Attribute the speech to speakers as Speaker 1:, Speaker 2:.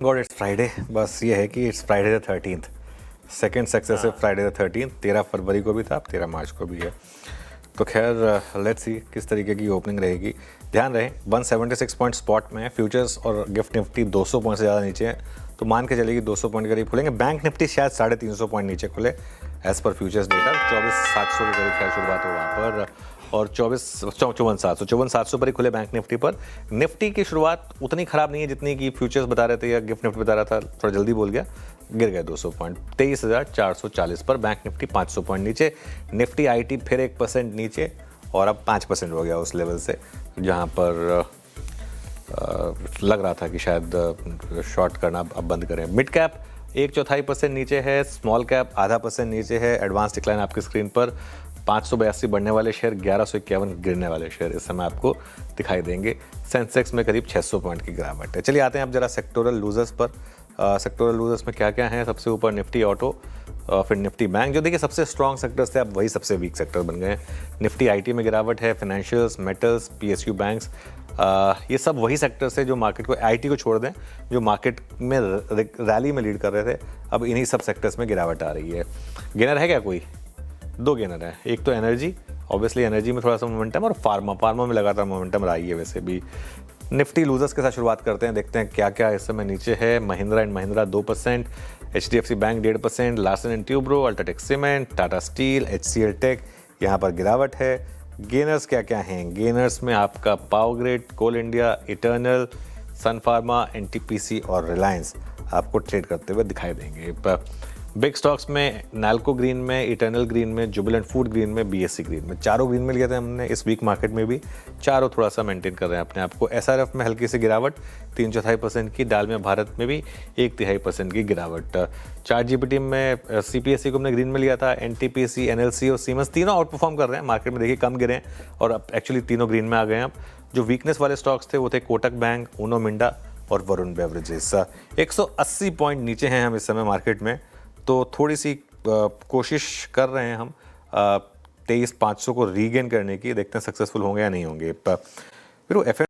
Speaker 1: God it's Friday. बस ये है कि it's Friday the 13th, second successive Friday the 13th। 13 फरवरी को भी था, 13 मार्च को भी है। तो खैर लेट्स सी किस तरीके की ओपनिंग रहेगी। ध्यान रहे 176 पॉइंट स्पॉट में है। फ्यूचर्स और गिफ्ट निफ्टी 200 पॉइंट से ज़्यादा नीचे है, तो मान के चलेगी 200 पॉइंट के करीब खुलेंगे। बैंक निफ्टी शायद 350 पॉइंट नीचे खुले एज़ पर फ्यूचर्स डेटा। 24,700 के करीब शायद शुरुआत हो वहाँ पर, और 54,700 पर ही खुले बैंक निफ्टी पर। निफ्टी की शुरुआत उतनी ख़राब नहीं है जितनी कि फ्यूचर्स बता रहे थे या गिफ्ट निफ्टी बता रहा था, थोड़ा जल्दी बोल गया, गिर गए 200 पॉइंट। 23,440 पर बैंक निफ्टी 500 पॉइंट नीचे। निफ्टी आईटी फिर 1% नीचे, और अब 5% हो गया उस लेवल से जहाँ पर लग रहा था कि शायद शॉर्ट करना अब बंद करें। मिड कैप 1/4% नीचे है, स्मॉल कैप आधा % नीचे है। एडवांस डिक्लाइन आपकी स्क्रीन पर 582 बढ़ने वाले शेयर, 1151 गिरने वाले शेयर इस समय आपको दिखाई देंगे। सेंसेक्स में करीब 600 पॉइंट की गिरावट है। चलिए आते हैं अब जरा सेक्टोरल लूजर्स पर। सेक्टोरल लूजर्स में क्या क्या हैं? सबसे ऊपर निफ्टी ऑटो, फिर निफ्टी बैंक, जो देखिए सबसे स्ट्रॉन्ग सेक्टर्स थे, अब वही सबसे वीक सेक्टर बन गए हैं। निफ्टी आईटी में गिरावट है, फाइनेंशियल्स, मेटल्स, पीएसयू बैंक्स, ये सब वही सेक्टर्स है जो मार्केट को, आईटी को छोड़ दें, जो मार्केट में रैली में लीड कर रहे थे। अब इन्हीं सब सेक्टर्स में गिरावट आ रही है। गेनर है क्या कोई? 2 गेनर है। एक तो एनर्जी, ऑब्वियसली एनर्जी में थोड़ा सा मोमेंटम, और फार्मा में लगातार मोमेंटम रही है वैसे भी। निफ्टी लूजर्स के साथ शुरुआत करते हैं, देखते हैं क्या क्या इस समय नीचे है। Mahindra and Mahindra 2%, HDFC bank 1.5%, Larsen and Toubro, UltraTech cement, Tata steel, HCL tech, यहाँ पर गिरावट है। गेनर्स क्या क्या हैं? गेनर्स में आपका पावर ग्रिड, कोल इंडिया, इटर्नल, सन फार्मा, एनटीपीसी और रिलायंस आपको ट्रेड करते हुए दिखाई देंगे। बिग स्टॉक्स में नाल्को ग्रीन में, इटर्नल ग्रीन में, जुबिलेंट फूड ग्रीन में, बीएससी ग्रीन में, चारों ग्रीन में लिए थे हमने इस वीक मार्केट में भी। चारों थोड़ा सा मेंटेन कर रहे हैं अपने आप को। एसआरएफ में हल्की सी गिरावट 3/4% की, डाल में भारत में भी 1/3% की गिरावट। चार्ट जीपीटी में सीपीएससी को हमने ग्रीन में लिया था, एनटीपीसी, एनएलसी और सीमेंस तीनों आउट परफॉर्म कर रहे हैं मार्केट में। देखिए कम गिरे हैं और अब एक्चुअली तीनों ग्रीन में आ गए हैं। अब जो वीकनेस वाले स्टॉक्स थे वो थे कोटक बैंक, उनो मिंडा और वरुण बेवरेजेस। 180 पॉइंट नीचे हैं हम इस समय मार्केट में, तो थोड़ी सी कोशिश कर रहे हैं हम 23,500 को रीगेन करने की। देखते हैं सक्सेसफुल होंगे या नहीं होंगे। फिर वो